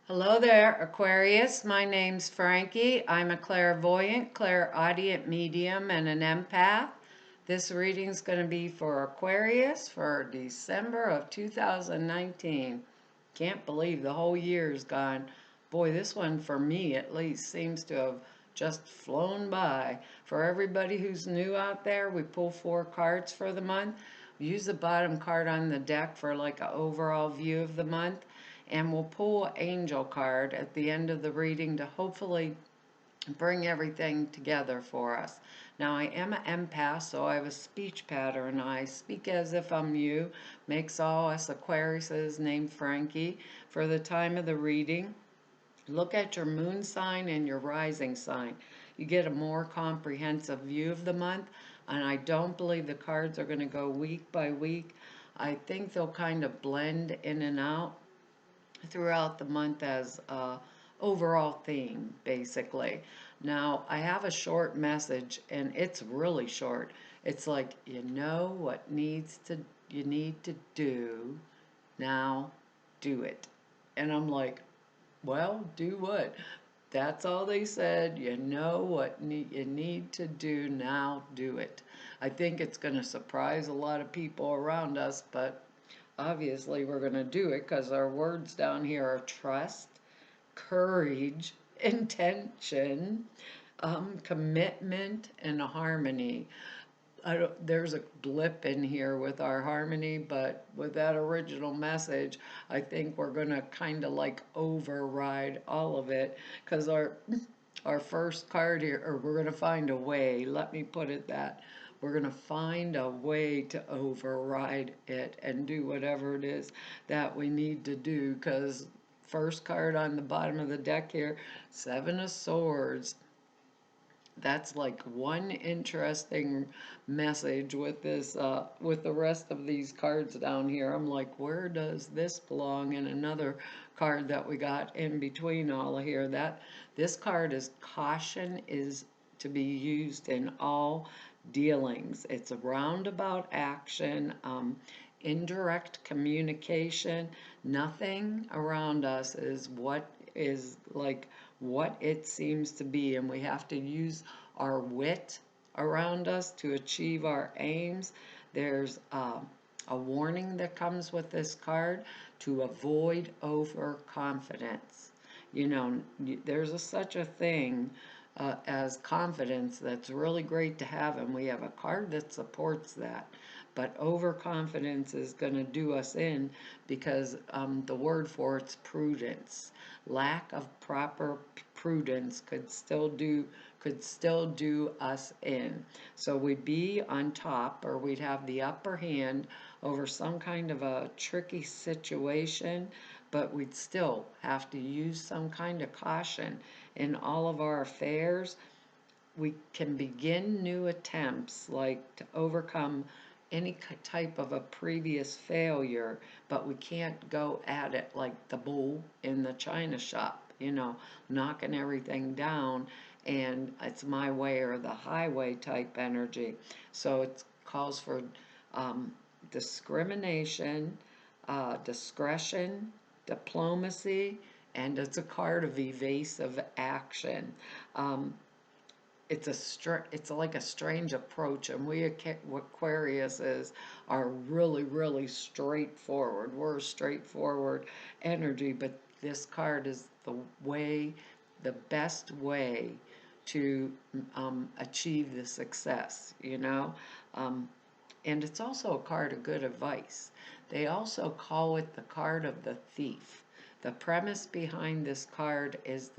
Hello there, Aquarius. My name's Frankie. I'm a clairvoyant, clairaudient medium, and an empath. This reading's going to be for Aquarius for December of 2019. Can't believe the whole year's gone. Boy, this one for me at least seems to have just flown by. For everybody who's new out there, we pull 4 cards for the month. We use the bottom card on the deck for like an overall view of the month, and we'll pull an angel card at the end of the reading to hopefully bring everything together for us. Now, I am an empath, so I have a speech pattern. I speak as if I'm you, makes all us Aquariuses named Frankie. For the time of the reading, look at your moon sign and your rising sign. You get a more comprehensive view of the month, and I don't believe the cards are going to go week by week. I think they'll kind of blend in and out throughout the month as a overall theme, basically. Now, I have a short message, and it's really short. It's like, you know what you need to do, now do it. And I'm like, well, do what? That's all they said. You know what you need to do, now do it. I think it's going to surprise a lot of people around us, but obviously we're going to do it because our words down here are trust, courage, intention, commitment, and harmony. There's a blip in here with our harmony, but with that original message, I think we're going to kind of like override all of it because our first card here, or we're going to find a way, let me put it that. We're going to find a way to override it and do whatever it is that we need to do because first card on the bottom of the deck here, Seven of Swords. That's like one interesting message with this with the rest of these cards down here. I'm like, where does this belong? And another card that we got in between all of here, that this card is caution is to be used in all dealings. It's a roundabout action, indirect communication. Nothing around us is like what it seems to be, and we have to use our wit around us to achieve our aims. There's a warning that comes with this card to avoid overconfidence. You know, there's such a thing as confidence that's really great to have, and we have a card that supports that. But overconfidence is going to do us in because the word for it's prudence. Lack of proper prudence could still do us in. So we'd be on top, or we'd have the upper hand over some kind of a tricky situation, but we'd still have to use some kind of caution in all of our affairs. We can begin new attempts, like to overcome any type of a previous failure, but we can't go at it like the bull in the china shop, knocking everything down, and it's my way or the highway type energy. So it calls for um, discrimination, discretion, diplomacy, and it's a card of evasive action. Um, it's like a strange approach, and we Aquariuses are really straightforward. We're a straightforward energy, but this card is the best way to achieve the success, um, and it's also a card of good advice. They also call it the card of the thief. The premise behind this card is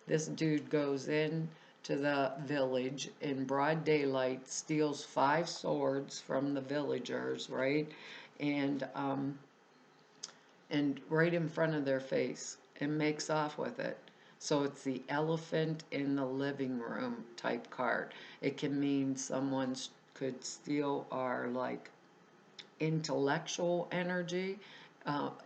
this dude goes in to the village in broad daylight, steals 5 swords from the villagers, right? And right in front of their face, and makes off with it. So it's the elephant in the living room type card. It can mean someone could steal our like intellectual energy,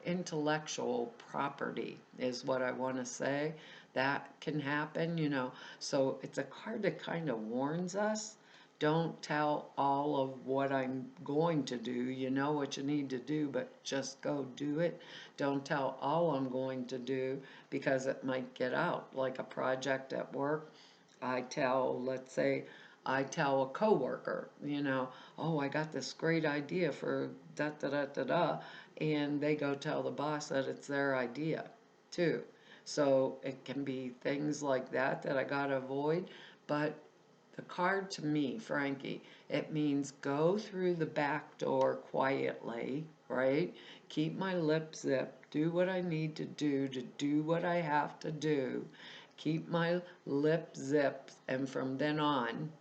intellectual property is what I want to say. That can happen. So it's a card that kind of warns us don't tell all of what I'm going to do. You know what you need to do, but just go do it. Don't tell all I'm going to do because it might get out. Like a project at work, let's say, I tell a coworker, oh, I got this great idea for da da da da da, and they go tell the boss that it's their idea too. So it can be things like that that I gotta avoid, but the card to me, Frankie, it means go through the back door quietly, right? Keep my lips zipped, do what I need to do what I have to do. Keep my lips zipped, and from then on,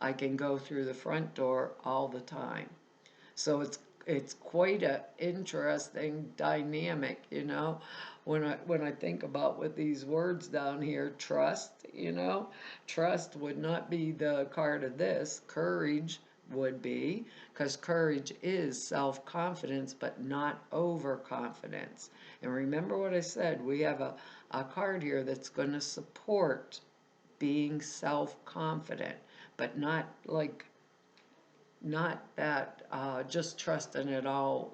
I can go through the front door all the time. So it's quite a interesting dynamic, when I think about with these words down here, trust, trust would not be the card of this. Courage would be, because courage is self-confidence, but not overconfidence. And remember what I said, we have a card here that's going to support being self-confident, but not that just trusting it all,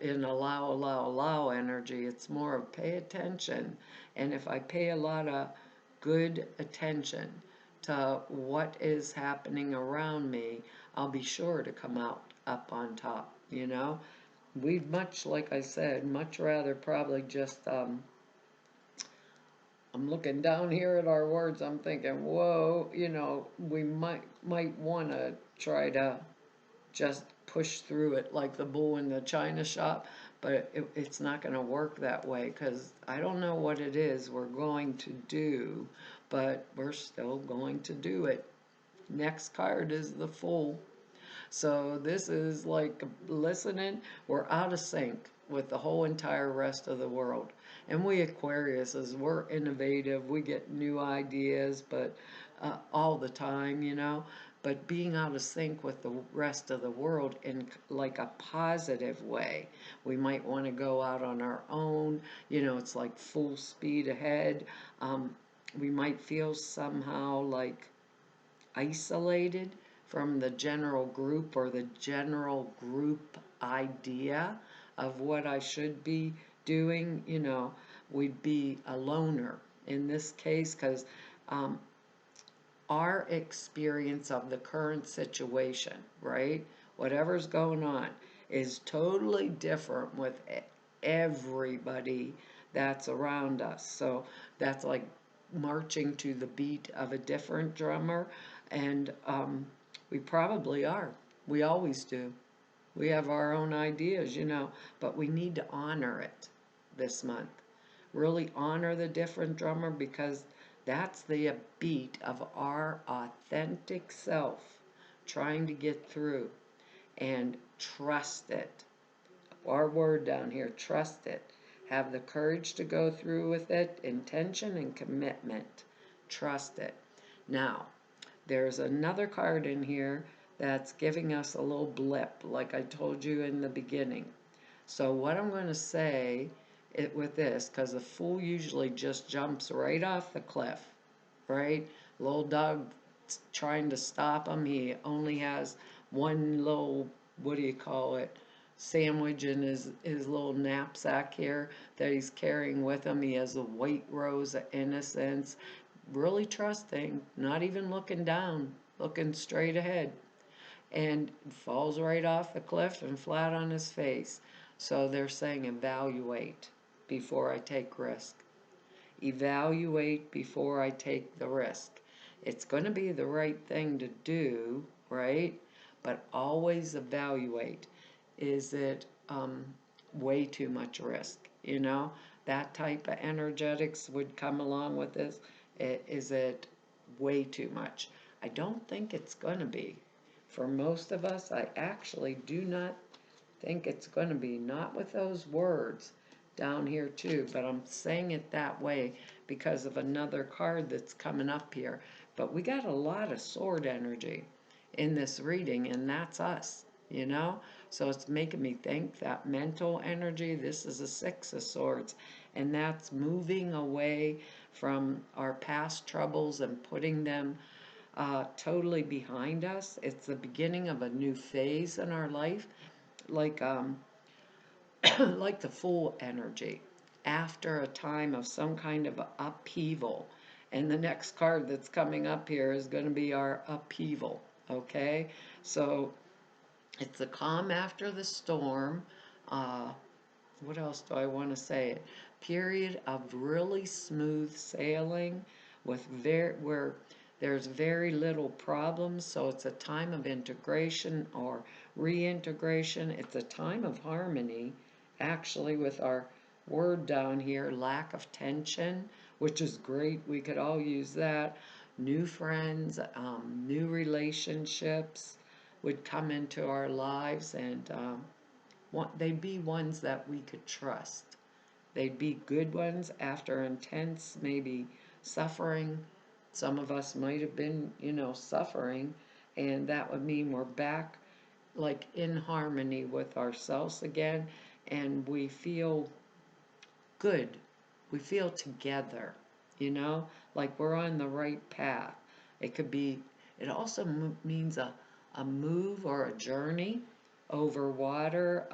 in allow energy. It's more of pay attention. And if I pay a lot of good attention to what is happening around me, I'll be sure to come out up on top. We'd much, like I said, much rather probably just I'm looking down here at our words, I'm thinking, whoa, we might want to try to just push through it like the bull in the china shop, but it's not going to work that way, because I don't know what it is we're going to do, but we're still going to do it. Next card is the Fool. So this is like listening, we're out of sync with the whole entire rest of the world. And we Aquariuses, we're innovative, we get new ideas, but all the time. But being out of sync with the rest of the world in like a positive way. We might want to go out on our own, it's like full speed ahead. We might feel somehow like isolated from the general group or the general group idea of what I should be doing. We'd be a loner in this case, because our experience of the current situation, right? Whatever's going on is totally different with everybody that's around us. So that's like marching to the beat of a different drummer, and we probably are. We always do. We have our own ideas, but we need to honor it this month. Really honor the different drummer, because that's the beat of our authentic self trying to get through, and trust it. Our word down here, trust it. Have the courage to go through with it, intention and commitment. Trust it. Now, there's another card in here that's giving us a little blip, like I told you in the beginning. So what I'm going to say with this, because the Fool usually just jumps right off the cliff, right? Little dog trying to stop him. He only has one little, what do you call it, sandwich in his little knapsack here that he's carrying with him. He has a white rose of innocence, really trusting, not even looking down, looking straight ahead, and falls right off the cliff and flat on his face. So they're saying evaluate before I take risk. Evaluate before I take the risk. It's going to be the right thing to do, right? But always evaluate. Is it way too much risk? That type of energetics would come along with this. Is it way too much? I don't think it's going to be. For most of us, I actually do not think it's going to be. Not with those words down here too, but I'm saying it that way because of another card that's coming up here. But we got a lot of sword energy in this reading, and that's us, So it's making me think that mental energy, this is a Six of Swords, and that's moving away from our past troubles and putting them totally behind us. It's the beginning of a new phase in our life, like like the Fool energy, after a time of some kind of upheaval. And the next card that's coming up here is going to be our upheaval. Okay, so it's the calm after the storm. Uh, what else do I want to say? Period of really smooth sailing with where there's very little problems. So it's a time of integration or reintegration. It's a time of harmony, actually, with our word down here, lack of tension, which is great. We could all use that. New friends, new relationships would come into our lives, and they'd be ones that we could trust. They'd be good ones after intense, maybe suffering. Some of us might have been, suffering, and that would mean we're back like in harmony with ourselves again, and we feel good. We feel together, like we're on the right path. It could be, it also means a move or a journey over water.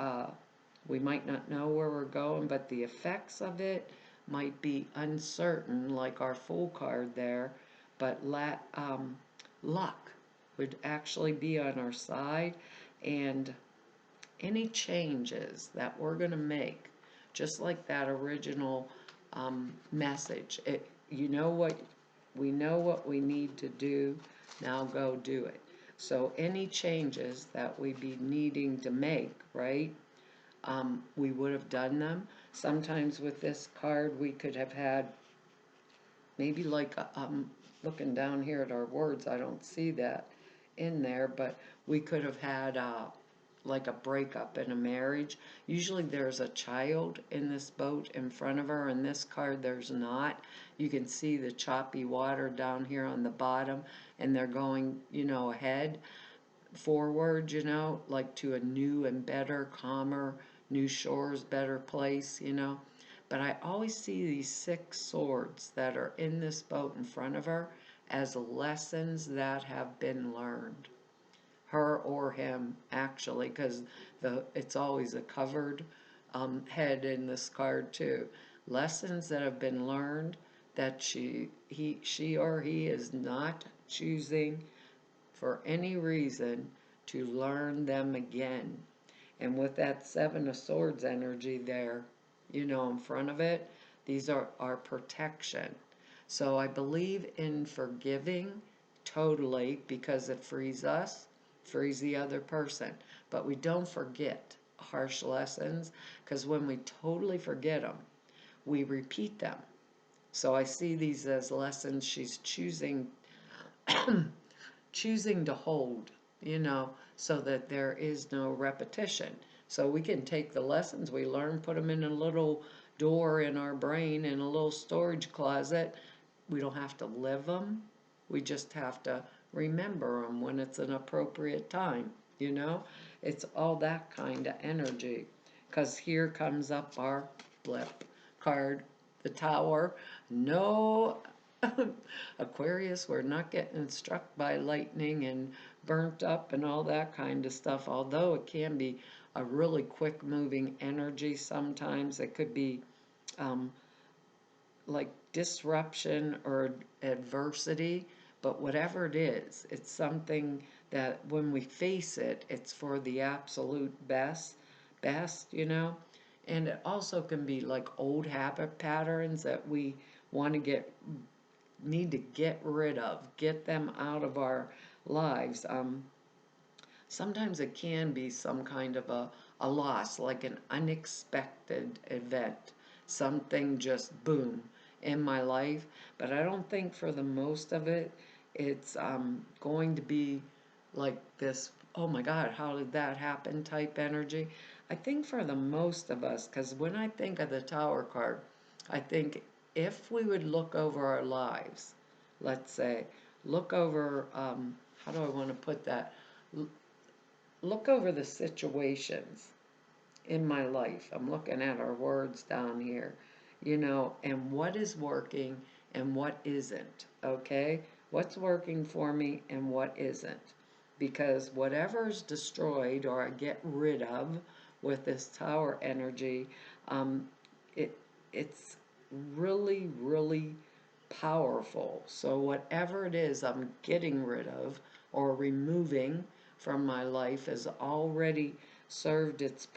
We might not know where we're going, but the effects of it might be uncertain, like our Fool card there. But luck would actually be on our side, and any changes that we're going to make, just like that original message. You know what, we know what we need to do, now go do it. So any changes that we be needing to make, right, we would have done them. Sometimes with this card we could have had maybe like looking down here at our words, I don't see that in there, but we could have had like a breakup in a marriage. Usually there's a child in this boat in front of her. In this card there's not. You can see the choppy water down here on the bottom, and they're going, ahead, forward, like to a new and better, calmer, new shores, better place, But I always see these 6 swords that are in this boat in front of her as lessons that have been learned. Her or him, actually, because it's always a covered head in this card too. Lessons that have been learned that she or he is not choosing for any reason to learn them again. And with that 7 of Swords energy there, in front of it, these are our protection. So I believe in forgiving totally, because it frees us, frees the other person. But we don't forget harsh lessons, because when we totally forget them, we repeat them. So I see these as lessons she's choosing to hold, so that there is no repetition. So we can take the lessons we learn, put them in a little door in our brain, in a little storage closet. We don't have to live them. We just have to remember them when it's an appropriate time, It's all that kind of energy. Because here comes up our blip card, the Tower. No, Aquarius, we're not getting struck by lightning and burnt up and all that kind of stuff, although it can be a really quick moving energy sometimes. It could be um, like disruption or adversity, but whatever it is, it's something that when we face it, it's for the absolute best. And it also can be like old habit patterns that we want to need to get rid of, get them out of our lives. Sometimes it can be some kind of a loss, like an unexpected event, something just boom in my life. But I don't think for the most of it, it's going to be like this, oh my God, how did that happen type energy. I think for the most of us, because when I think of the Tower card, I think if we would look over our lives, let's say, look over, how do I want to put that? Look over the situations in my life. I'm looking at our words down here, and what is working and what isn't, okay? what's working for me and what isn't. Because whatever's destroyed or I get rid of with this tower energy, um, it it's really, really powerful. So whatever it is I'm getting rid of or removing from my life has already served its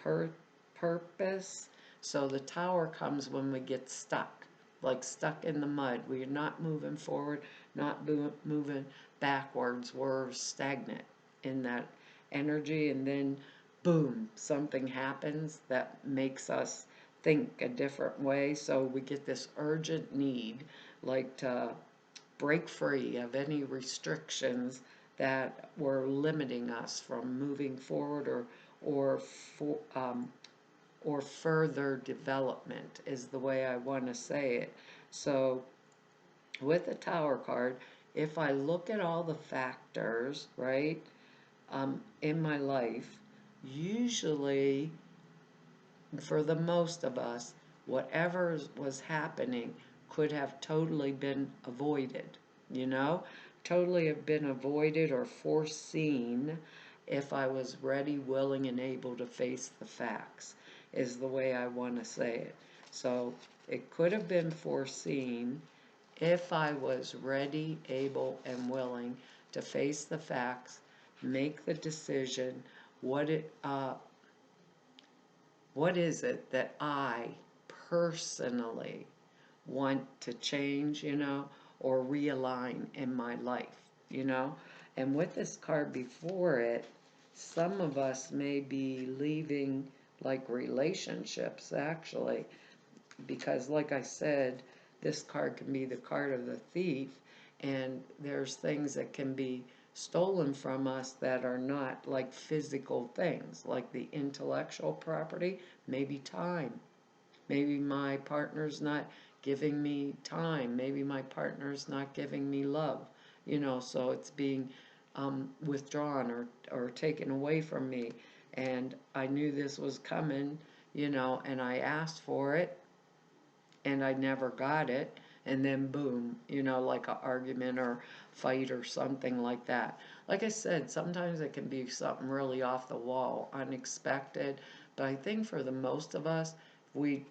purpose. So the tower comes when we get stuck, like stuck in the mud. We're not moving forward, not moving backwards. We're stagnant in that energy, and then boom, something happens that makes us think a different way. So we get this urgent need, like to break free of any restrictions that were limiting us from moving forward or for, or further development is the way I want to say it. So with the Tower card, if I look at all the factors, right, in my life, usually for the most of us, whatever was happening could have totally been avoided, you know? Totally have been avoided or foreseen if I was ready, willing, and able to face the facts, is the way I want to say it. So it could have been foreseen if I was ready, able, and willing to face the facts, make the decision, what it what is it that I personally want to change, or realign in my life? And with this card before it, some of us may be leaving like relationships actually, because like I said, this card can be the card of the thief, and there's things that can be stolen from us that are not like physical things, like the intellectual property, maybe time. Maybe my partner's not giving me time. Maybe my partner's not giving me love. So it's being withdrawn or taken away from me. And I knew this was coming, and I asked for it, and I never got it, and then boom, like an argument or fight or something like that. Like I said, sometimes it can be something really off the wall, unexpected, but I think for the most of us, if we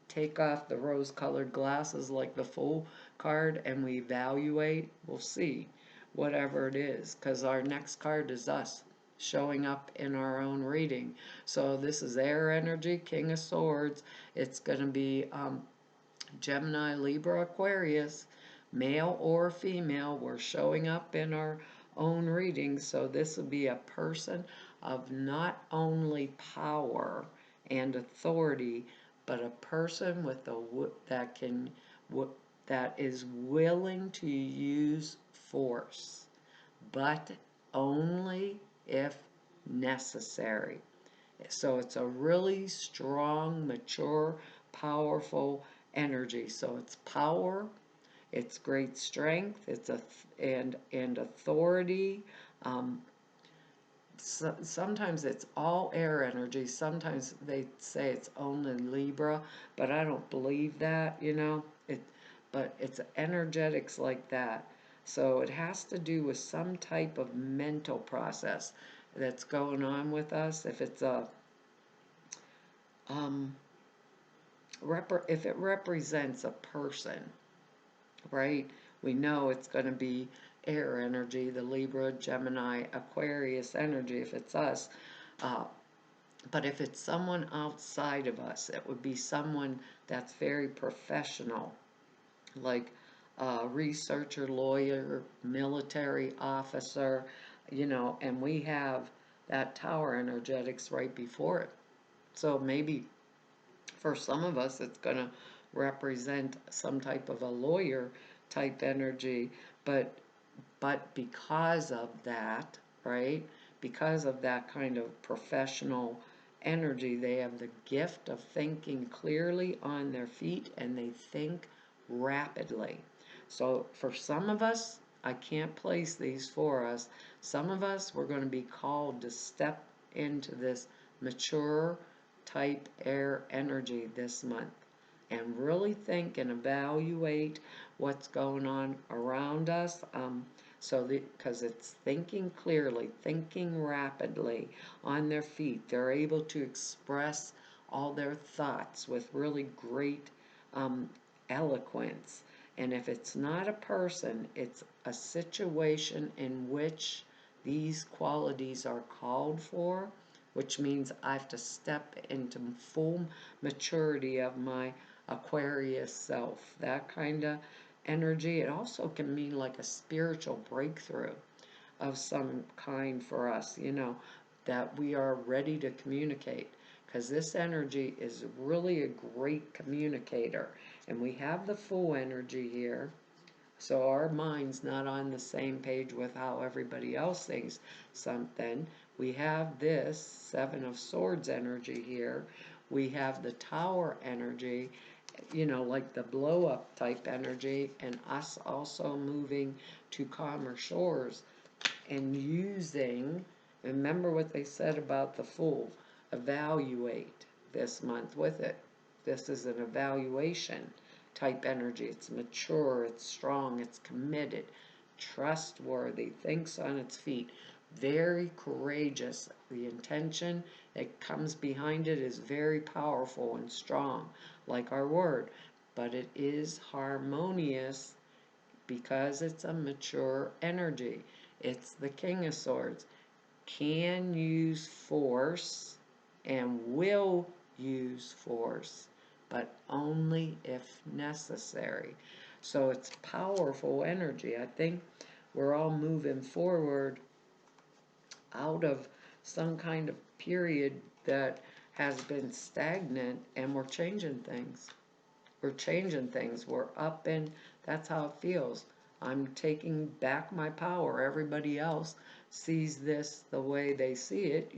take off the rose-colored glasses like the Fool card and we evaluate, we'll see whatever it is, because our next card is us showing up in our own reading. So this is air energy, King of Swords. It's going to be Gemini, Libra, Aquarius, male or female. We're showing up in our own readings, so this would be a person of not only power and authority, but a person with that is willing to use force, but only if necessary. So it's a really strong, mature, powerful energy. So it's power, it's great strength, and authority. Um, Sometimes it's all air energy. Sometimes they say it's only Libra, but I don't believe that. But it's energetics like that. So it has to do with some type of mental process that's going on with us. If it's a um, if it represents a person, right? We know it's going to be air energy, the Libra, Gemini, Aquarius energy, if it's us. Uh, but if it's someone outside of us, it would be someone that's very professional, like a researcher, lawyer, military officer, and we have that tower energetics right before it. So maybe for some of us, it's going to represent some type of a lawyer type energy, but because of that, right? Because of that kind of professional energy, they have the gift of thinking clearly on their feet, and they think rapidly. So for some of us, I can't place these for us. Some of us, we're going to be called to step into this mature type air energy this month. and really think and evaluate what's going on around us. Because it's thinking clearly, thinking rapidly on their feet. They're able to express all their thoughts with really great um, eloquence. And if it's not a person, it's a situation in which these qualities are called for, which means I have to step into full maturity of my Aquarius self. That kind of energy. It also can mean like a spiritual breakthrough of some kind for us, that we are ready to communicate. Because this energy is really a great communicator. And we have the full energy here. So our mind's not on the same page with how everybody else thinks something. We have this Seven of Swords energy here. We have the Tower energy, like the blow up type energy, and us also moving to calmer shores and using, remember what they said about the Fool, evaluate this month with it. This is an evaluation type energy. It's mature, it's strong, it's committed, trustworthy, thinks on its feet, very courageous. The intention that comes behind it is very powerful and strong, like our word, but it is harmonious because it's a mature energy. It's the King of Swords. Can use force and will use force, but only if necessary. So it's powerful energy. I think we're all moving forward out of some kind of period that has been stagnant, and we're changing things. We're changing things. We're up, and that's how it feels. I'm taking back my power. Everybody else sees this the way they see it,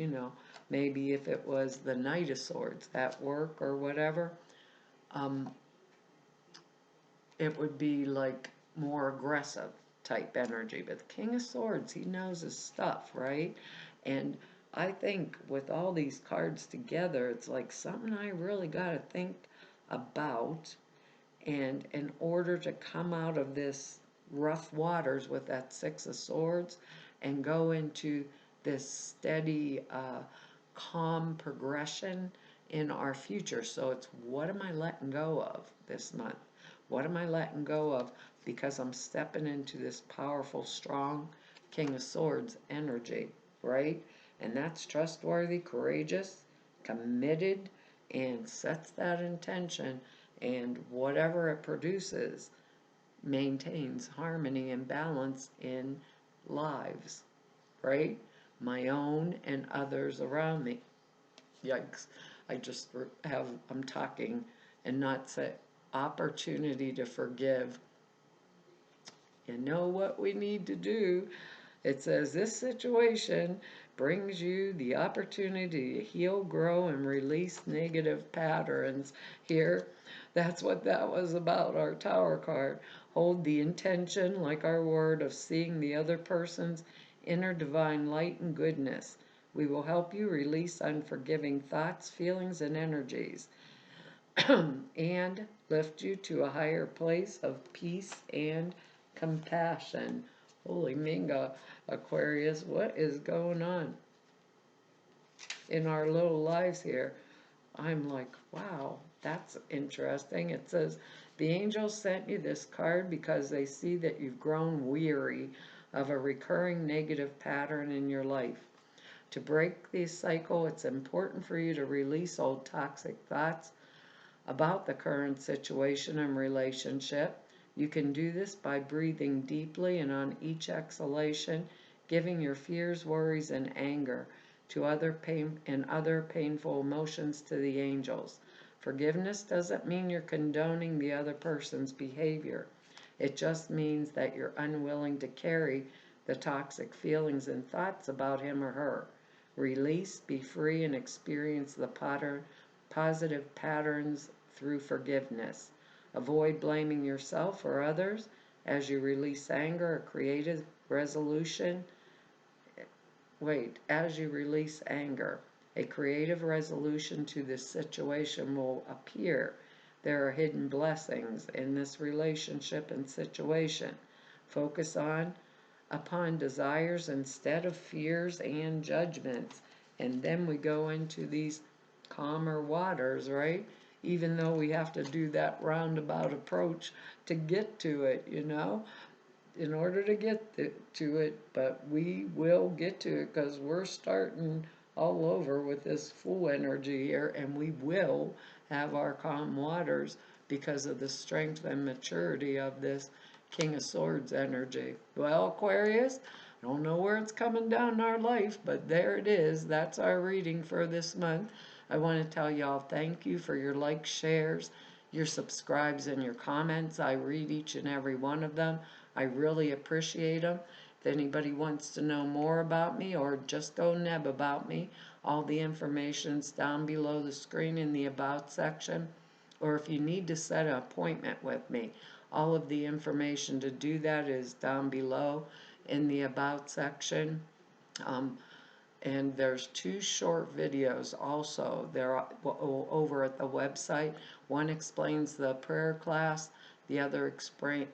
Maybe if it was the Knight of Swords at work or whatever, um, it would be like more aggressive type energy. But the King of Swords, he knows his stuff, right? And I think with all these cards together, it's like something I really got to think about. And in order to come out of this rough waters with that Six of Swords and go into this steady, calm progression in our future. So it's, what am I letting go of this month? What am I letting go of? Because I'm stepping into this powerful, strong King of Swords energy, right? And that's trustworthy, courageous, committed, and sets that intention, and whatever it produces maintains harmony and balance in lives, right? My own and others around me. Yikes. I'm talking and not say opportunity to forgive. You know what we need to do? It says this situation brings you the opportunity to heal, grow, and release negative patterns. Here, that's what that was about, our Tower card. Hold the intention, like our word, of seeing the other person's inner divine light and goodness. We will help you release unforgiving thoughts, feelings, and energies, and lift you to a higher place of peace and compassion. Holy Minga, Aquarius, what is going on in our little lives here? I'm like, wow, that's interesting. It says, the angels sent you this card because they see that you've grown weary of a recurring negative pattern in your life. To break this cycle, it's important for you to release old toxic thoughts about the current situation and relationship. You can do this by breathing deeply, and on each exhalation, giving your fears, worries, and anger to other painful emotions to the angels. Forgiveness doesn't mean you're condoning the other person's behavior. It just means that you're unwilling to carry the toxic feelings and thoughts about him or her. Release, be free, and experience the positive patterns through forgiveness. Avoid blaming yourself or others as you release anger. As you release anger, a creative resolution to this situation will appear. there are hidden blessings in this relationship and situation. Focus upon desires instead of fears and judgments. And then we go into these calmer waters, right? Even though we have to do that roundabout approach to get to it, in order to get to it, but we will get to it because we're starting all over with this full energy here, and we will have our calm waters because of the strength and maturity of this King of Swords energy. Well, Aquarius, I don't know where it's coming down in our life, but there it is. That's our reading for this month. I want to tell y'all thank you for your likes, shares, your subscribes, and your comments. I read each and every one of them. I really appreciate them. If anybody wants to know more about me or just go neb about me, all the information's down below the screen in the About section. Or if you need to set an appointment with me, all of the information to do that is down below in the About section. Um, and there's 2 short videos also. They're over at the website. One explains the prayer class. The other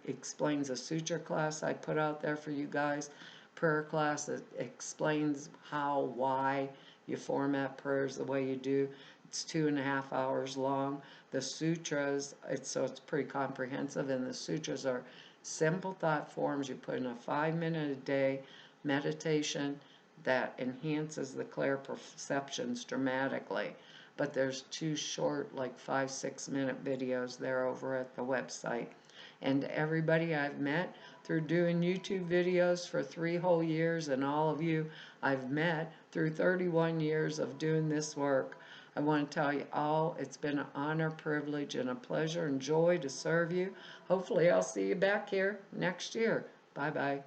explains a suture class I put out there for you guys. Prayer class, it explains how, why you format prayers the way you do. It's 2.5 hours long. The sutras, so it's pretty comprehensive, and the sutras are simple thought forms. You put in a 5-minute a day meditation that enhances the clear perceptions dramatically. But there's 2 short, like 5-6 minute videos there over at the website. And everybody I've met through doing YouTube videos for 3 whole years, and all of you I've met through 31 years of doing this work, I want to tell you all it's been an honor, privilege, and a pleasure and joy to serve you. Hopefully I'll see you back here next year. Bye-bye.